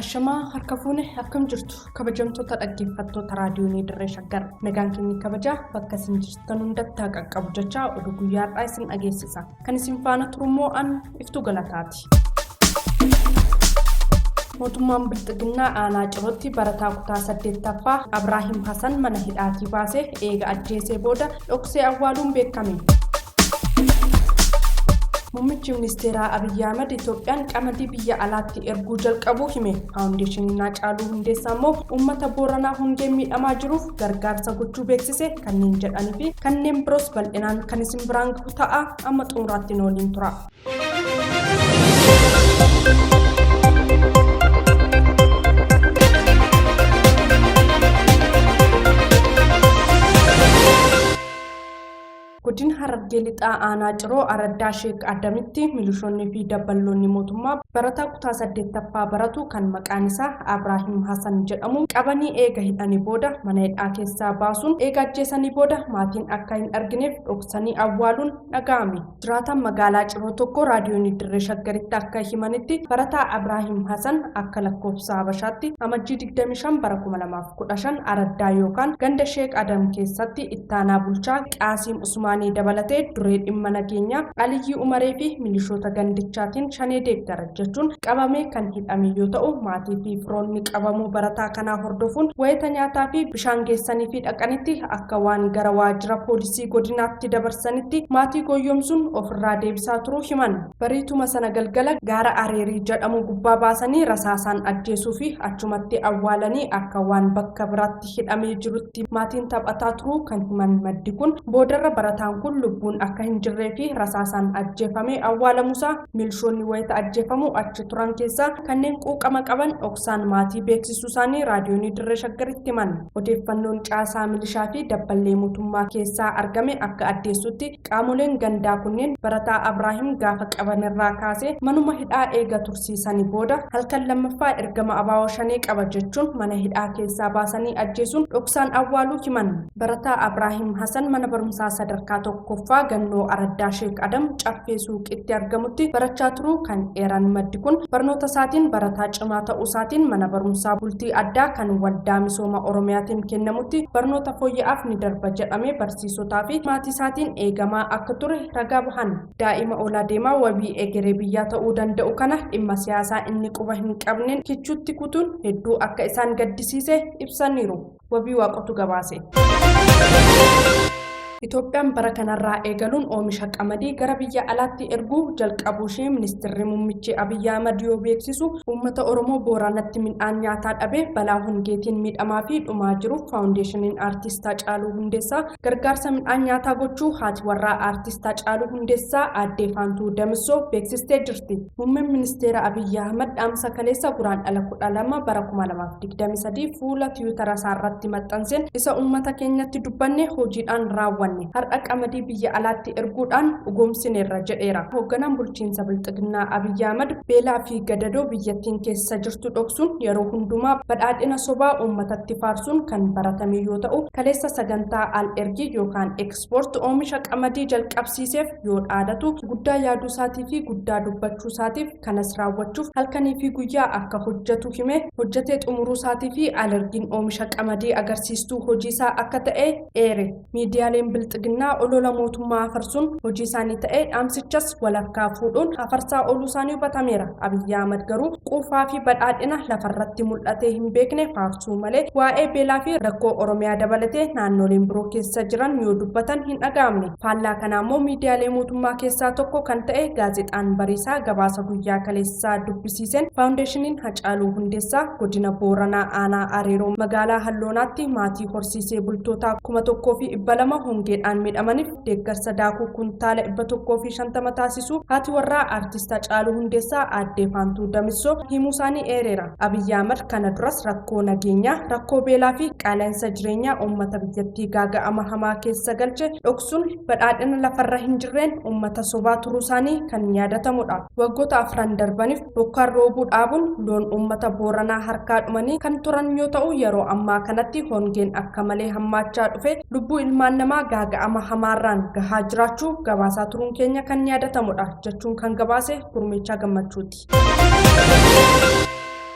Ashamaa harka fuune akkam jirtu kabajamtoota dhaggeeffattoota raadiyoonii Dirree Shaggar nagaan keenya kabajaa bakka isin jirtan hundatti qaqqabu jecha oduu guyyaadhaa isin dhageessisa kan isin faana turummoo an iftuu galataati. Mootummaan Bilxiginnaa aanaa Cirootti barataa kutaa 8ffaa Abraahim Hasan mana hidhaatii baasee eega ajjeesee booda dhoksee awwaaluun beekame. Muummichi ministeeraa Abiyyi Ahmed Itoophiyaan qamadii biyya alaatti erguu jalqabuu hime. Faawundeeshiniin Haacaaluu Hundeessaa immoo uummata Booranaa hongeen miidhamaa jiruuf gargaarsa gochuu beeksise kanneen jedhanii fi kanneen biroos bal'inaan kan isin biraan gahu ta'a amma xumuraatti waliin tura. Godin Harargee lixaa aanaa Ciroo Araddaa Sheek Adamitti milishoonni fi dabballoonni mootummaa barataa kutaa 8ffaa baratu kan maqaan isaa Abraahim Hasan jedhamu qabanii eega hidhanii booda mana hidhaa keessaa baasuun eega ajjeesanii booda maatiin akka hin argineef dhoksanii awwaaluun dhaga'ame. Jiraataan magaalaa Ciroo tokko raadiyoonii Dirree Shaggaritti akka himanitti barataa Abraahim Hasan akka lakkoofsa Habashaatti amajjii 25 bara 2015 Araddaa yookaan ganda Sheek Adam keessatti ittaanaa bulchaa Qaasiim Usmaan dabalatee duree dhimma nageenyaa Aliyyi Umaree fi milishoota gandichaatiin shanee deeggara jechuun qabamee kan hidhame yoo ta'u maatii fi firoonni qabamuu barataa kanaa hordofuun wayita nyaataa fi bishaan geessanii fi dhaqanitti akka waan gara waajjira poolisii godinaatti dabarsanitti maatii goyyomsuun ofirraa deebisaa turuu himan. Bariituma sana galgala gaara Areerii jedhamu gubbaa baasanii rasaasaan ajjeesuu fi achumatti awwaalanii akka waan bakka biraatti hidhamee jirutti maatiin taphataa turuu kan himan maddi kun boodarra barataan kun lubbuun akka hin jirree fi rasaasaan ajjeefamee awwaalamuusaa milishoonni wayita ajjeefamu achi turan keessaa kanneen quuqama qaban dhoksaan maatii beeksisuu isaanii raadiyoonii Dirree Shaggaritti himan. Odeeffannoon caasaa milishaa fi dabballee mootummaa keessaa argame akka addeessutti qaamoleen gandaa kunneen barataa Abraahim gaafa qabanirraa kaasee manuma hidhaa eega tursiisanii booda halkan lammaffaa ergama abaawoo shanee qaba jechuun mana hidhaa keessaa baasanii ajjeesuun dhoksaan awwaaluu himan. Barataa Abraahim Hasan mana barumsaa sadarkaa tokkoffaa gannoo Araddaa Sheek Adam caffee suuqitti argamutti barachaa turuu kan eeran maddi kun barnoota isaatiin barataa cimaa ta'uu isaatiin mana barumsaa bultii addaa kan waldaa misooma Oromiyaatiin kennamutti barnoota fooyya'aaf ni darba jedhamee barsiisotaa fi maatii isaatiin eegamaa akka ture ragaa bahan. Daa'ima oolaa deemaa wabii egeree biyyaa ta'uu danda'u kana dhimma siyaasaa inni quba hin qabneen kichuutti kutuun hedduu akka isaan gaddisiise ibsaniiru. Wabii Waaqotu gabaase. Itoophiyaan bara kanarraa eegaluun oomisha qamadii gara biyya alaatti erguu jalqabuu ishee ministeerri muummichi Abiyyi Ahmed yoo beeksisu uummata Oromoo Booranatti midhaan nyaataa dhabee balaa hongeetiin miidhamaa fi dhumaa jiruuf faawundeeshiniin aartist Haacaaluu Hundeessaa gargaarsa midhaan nyaataa gochuu haati warraa aartist Haacaaluu Hundeessaa aadde Faantuu Damissoo beeksistee jirti. Muummeen ministeera Abiyyi Ahmed dhaamsa kaleessa guraandhala 12 bara 2023 fuula tiwiitara isaarratti maxxanseen isa uummata keenyatti dubbanne hojiidhaan raawwanne. Har'a qamadii biyya alaatti erguudhaan dhugoomsineerra jedheera. Hoogganaan bulchiinsa Bilxiginnaa Abiyyi Ahmed beelaa fi gadadoo biyyattiin keessa jirtu dhoksuun yeroo hundumaa badhaadhina sobaa uummatatti faarsuun kan baratame yoo ta'u kaleessa sagantaa al ergii yookaan ekspoort oomisha qamadii jalqabsiiseef yoo dhaadatu guddaa yaaduu isaatii fi guddaa dubbachuu isaatiif kanas raawwachuuf halkanii fi guyyaa akka hojjetu hime hojjetee xumuruu isaatii fi al ergiin oomisha qamadii agarsiistuu hojiisaa akka ta'e eere. Miidiyaaleen Bilxiginnaa olola mootummaa afarsuun hojii isaanii ta'ee dhaamsichas walakkaa fuudhuun afarsaa ooluu isaanii hubatameera. Abiyyi Ahmed garuu quufaa fi badhaadhina lafarratti mul'atee hin beekne faarsuu malee waa'ee beelaa fi rakkoo Oromiyaa dabalatee naannoleen biroo keessa jiran yoo dubbatan hin dhaga'amne. Faallaa kanaa immoo miidiyaalee mootummaa keessaa tokko kan ta'e gaazexaan Bariisaa gabaasa guyyaa kaleessaa dubbisiiseen faawundeeshiniin Haacaaluu Hundeessaa godina Booranaa aanaa Areeroo magaalaa Halloonaatti maatii horsiisee bultootaa 1200 hongeedhaan miidhamaniif deeggarsa daakuu kuntaala 150 taasisuu haati warraa aartist Haacaaluu Hundeessaa aadde Faantuu Damissoo himuu isaanii eereera. Abiyyi Ahmed kana duras rakkoo nageenyaa, rakkoo beelaa fi qaala'insa jireenyaa uummata biyyattii gaaga'ama hamaa keessa galche dhoksuun badhaadhina lafarra hin jirreen uummata sobaa turuu isaanii kan yaadatamudha. Waggoota afran darbaniif bokkaan roobuu dhaabuun loon uummata Booranaa harkaa dhumanii kan turan yoo ta'u yeroo ammaa kanatti hongeen akka malee hammaachaa dhufe lubbuu ilmaan namaa gaaga'ama hamaarraan gahaa jiraachuu gabaasaa turuun keenya kan yaadatamudha jechuun kan gabaase Gurmeechaa Gammachuuti.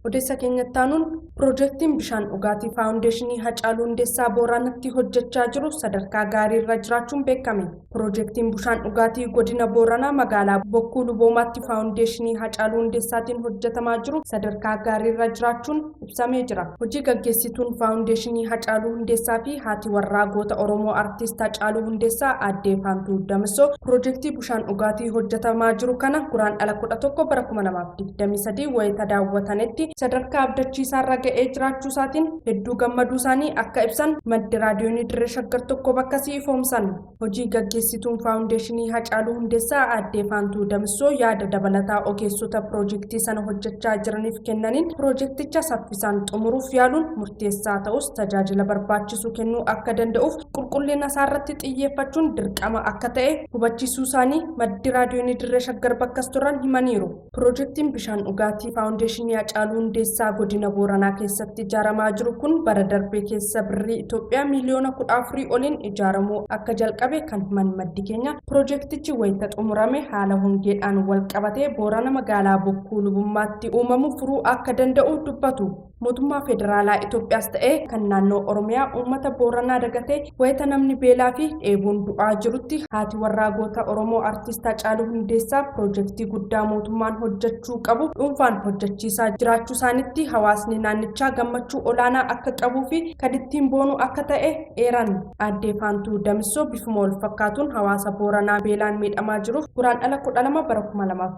odeessa keenyattaanuun piroojeektiin bishaan dhugaatii faawundeeshinii Hacaaluu Hundeessaa Booranatti hojjechaa jiru sadarkaa gaarii irra jiraachuun beekame. Piroojeektiin bishaan dhugaatii godina Booranaa magaalaa Bokkuu Luboomaatti faawundeeshinii Hacaaluu Hundeessaatiin hojjetamaa jiru sadarkaa gaarii irra jiraachuun ibsamee jira. Hojii gaggeessituun faawundeeshinii Hacaaluu Hundeessaa fi haati warraa goota Oromoo Artiist Hacaaluu Hundeessaa Aadde Faantuu Damisoo piroojeektii bishaan dhugaatii hojjetamaa jiru kana guraandhala 11 bara 2023 wayita daawwatanitti sadarkaa abdachiisaa irra ga'ee jiraachuu isaatiin hedduu gammaduu isaanii akka ibsan maddi raadiyoonii Dirree Shaggar tokko bakka ifoomsan. Hojii gaggeessituun faawundeeshinii Hacaaluu Hundeessaa Aadde Faantuu Damisoo yaada dabalataa ogeessota piroojeektii sana hojjechaa jiraniif kennaniin piroojeekticha saffisaan xumuruuf yaaluun murteessaa ta'us tajaajila barbaachisu kennuu akka danda'uuf qulqullina isaarratti xiyyeeffachuun dirqama akka ta'e hubachiisuu isaanii maddi raadiyoonii Dirree Shaggar bakka turan himaniiru. Piroojeektiin bishaan dhugaatii faawundeeshinii Hacaaluu Hundeessaa godina Booranaa keessatti ijaaramaa jiru kun bara darbee keessa birrii Itoophiyaa miliyoona 14 oliin ijaaramuu akka jalqabe kan himan maddi keenya piroojeektichi wayita xumurame haala hongeedhaan wal qabatee Boorana magaalaa Bokkuu Lubummaatti uumamu furuu akka danda'u dubbatu. Mootummaa federaalaa Itoophiyaas ta'ee kan naannoo Oromiyaa uummata Booranaa dagatee wayita namni beelaa fi dheebuun du'aa jirutti haati warraa goota Oromoo Artiist Hacaaluu Hundeessaa piroojeektii guddaa mootummaan hojjechuu qabu dhuunfaan hojjechiisaa jiraachuu isaanitti hawaasni naannichaa gammachuu olaanaa akka qabuu fi kan ittiin boonu akka ta'e eeran. Aadde Faantuu Damisoo bifuma wal fakkaatuun hawaasa Booranaa beelaan miidhamaa jiruuf guraandhala 12 bara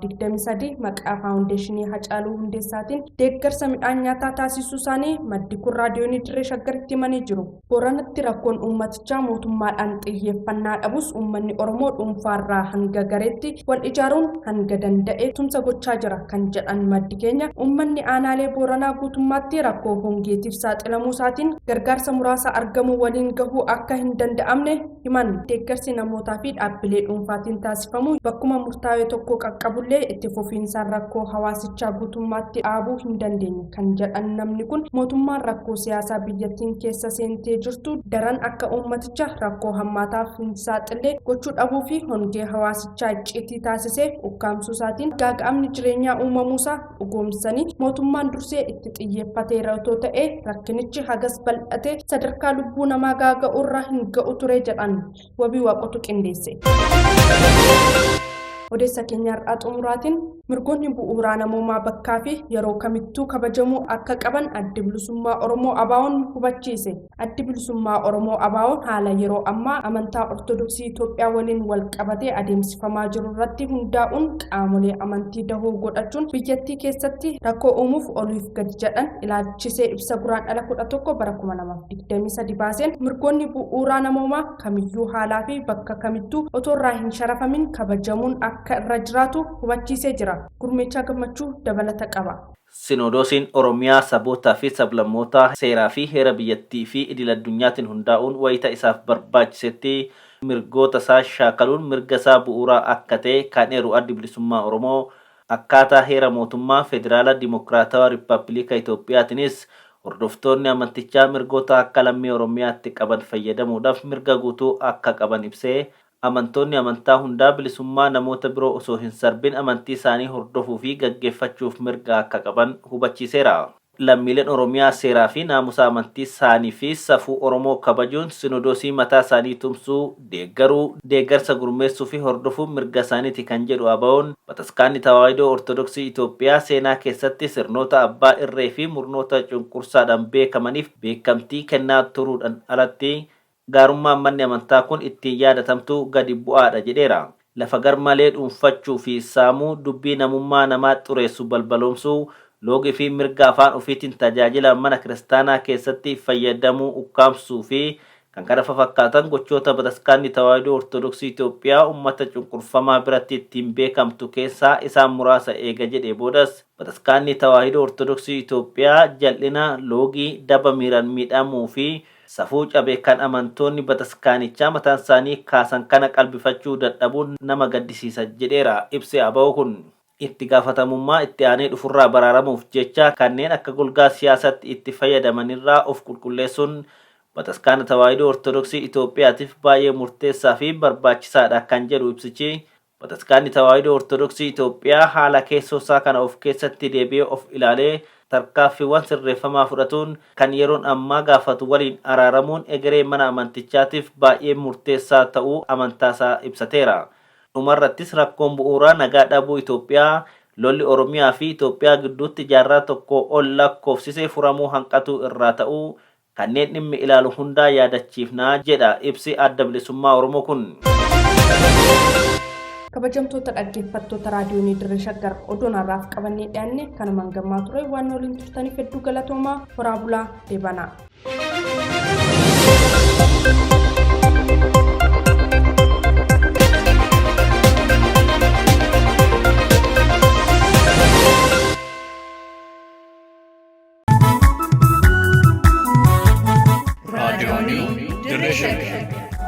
2023 maqaa faawundeeshinii Hacaaluu Hundeessaatiin deeggarsa midhaan nyaataa taasisuu isaanii maddi kun raadiyoonii Dirree Shaggaritti himanii jiru. Booranatti rakkoon uummatichaa mootummaadhaan xiyyeeffannaa dhabus uummanni Oromoo dhuunfaarraa hanga gareetti wal ijaaruun hanga danda'e tumsa gochaa jira kan jedhan maddi keenya uummanni aanaalee Booranaa guutummaatti rakkoo hongeetiif saaxilamuu isaatiin gargaarsa muraasa argamuu waliin gahuu akka hin danda'amne himan. Deeggarsi namootaa fi dhaabbilee dhuunfaatiin taasifamu bakkuma murtaa'e tokko qaqqabullee itti fufiinsaan rakkoo hawaasichaa guutummaatti dhaabuu hin dandeenye kan jedhan namni kun mootummaan rakkoo siyaasaa biyyattiin keessa seentee jirtu daran akka uummaticha rakkoo hammaataaf hin saaxille gochuu dhabuu fi hongee hawaasichaa icciitii taasisee ukkaamsuu isaatiin gaaga'amni jireenyaa uumamuusaa dhugoomsanii mootummaan dursee itti xiyyeeffateera otoo ta'ee rakkinichi hagas bal'atee sadarkaa lubbuu namaa gaaga'uurra hin ga'u ture jedhan. Wabii Waaqotu qindeesse. Odeessa keenya har'aa xumuraatiin mirgoonni bu'uuraa namoomaa bakkaa fi yeroo kamittuu kabajamuu akka qaban addi bilisummaa Oromoo ABO'n hubachiise. Addi bilisummaa Oromoo ABO'n haala yeroo ammaa amantaa Ortodoksii Itoophiyaa waliin wal qabatee adeemsifamaa jiru irratti hundaa'uun qaamolee amantii dahoo godhachuun biyyattii keessatti rakkoo uumuuf oliif gadi jedhan ilaalchisee ibsa guraandhala 11 bara 2023 baaseen mirgoonni bu'uuraa namoomaa kamiyyuu haalaa fi bakka kamittuu otoo irraa hin sharafamin kabajamuun akka irra jiraatu hubachiisee jira. Gurmeechaa Gammachuu dabalata qaba. Sinodoosiin Oromiyaa sabootaa fi sablammoota seeraa fi heera biyyattii fi idil addunyaatiin hundaa'uun wayita isaaf barbaachisetti mirgoota isaa shaakaluun mirga isaa bu'uuraa akka ta'e kan eeru addi bilisummaa Oromoo akkaataa heera mootummaa federaala dimokiraatawaa Rippaabilika Itoophiyaatiinis hordoftoonni amantichaa mirgoota akka lammii Oromiyaatti qaban fayyadamuudhaaf mirga guutuu akka qaban ibsee amantoonni amantaa hundaa bilisummaa namoota biroo osoo hin sarbin amantii isaanii hordofuu fi gaggeeffachuuf mirga akka qaban hubachiiseera. Lammiileen Oromiyaa seeraa fi naamusa amantii isaanii fi safuu Oromoo kabajuun sinodoosii mataa isaanii tumsuu, deeggarsa gurmeessuu fi hordofuu mirga isaaniiti kan jedhu ABO'n Bataskaanni Tawaahidoo Ortodoksii Itoophiyaa seenaa keessatti sirnoota abbaa irree fi murnoota cunqursaadhaan beekamaniif beekamtii kennaa turuudhaan alatti gaarummaan manni amantaa kun ittiin yaadatamtu gadi bu'aadha jedheera. Lafa garmalee dhuunfachuu fi saamuu dubbii namummaa namaa xureessu balbaloomsuu loogii fi mirga afaan ofiitiin tajaajila mana kiristaanaa keessatti fayyadamuu ukkaamsuu fi kan kana fakkaatan gochoota Bataskaanni Tawaahidoo Ortodoksii Itoophiyaa uummata cunqurfamaa biratti ittiin beekamtu keessaa isaan muraasa eega jedhee boodas Bataskaanni Tawaahidoo Ortodoksii Itoophiyaa jal'ina loogii daba miiraan miidhamuu fi safuu cabee kan amantoonni bataskaanichaa mataan isaanii kaasan kana qalbifachuu dadhabuun nama gaddisiisa jedheera ibsi ABO kun. Itti gaafatamummaa itti aanee dhufurraa baraaramuuf jecha kanneen akka golgaa siyaasatti itti fayyadamanirraa of qulqulleessuun Bataskaana Tawaahidoo Ortodoksii Itoophiyaatiif baay'ee murteessaa fi barbaachisaadha kan jedhu ibsichi Bataskaanni Tawaahidoo Ortodoksii Itoophiyaa haala keessoosaa kana of keessatti deebi'ee of ilaalee tarkaanfiiwwan sirreeffamaa fudhatuun kan yeroon ammaa gaafatu waliin araaramuun egeree mana amantichaatiif baay'ee murteessaa ta'uu amantaasaa ibsateera. Dhumarrattis rakkoon bu'uuraa nagaa dhabuu Itoophiyaa lolli Oromiyaa fi Itoophiyaa gidduutti jaarraa tokko ol lakkoofsisee furamuu hanqatu irraa ta'uu kanneen dhimmi ilaalu hundaa yaadachiifnaa jedha ibsi adda bilisummaa Oromoo kun. Kabajamtoota dhaggeeffattoota raadiyoonii Dirree Shaggar oduun har'aaf qabannee dhiyaanne kanumaan gammaa ture waan waliin turtaniif hedduu galatoomaa horaa bulaa deebanaa. raadiyoonii Dirree Shaggar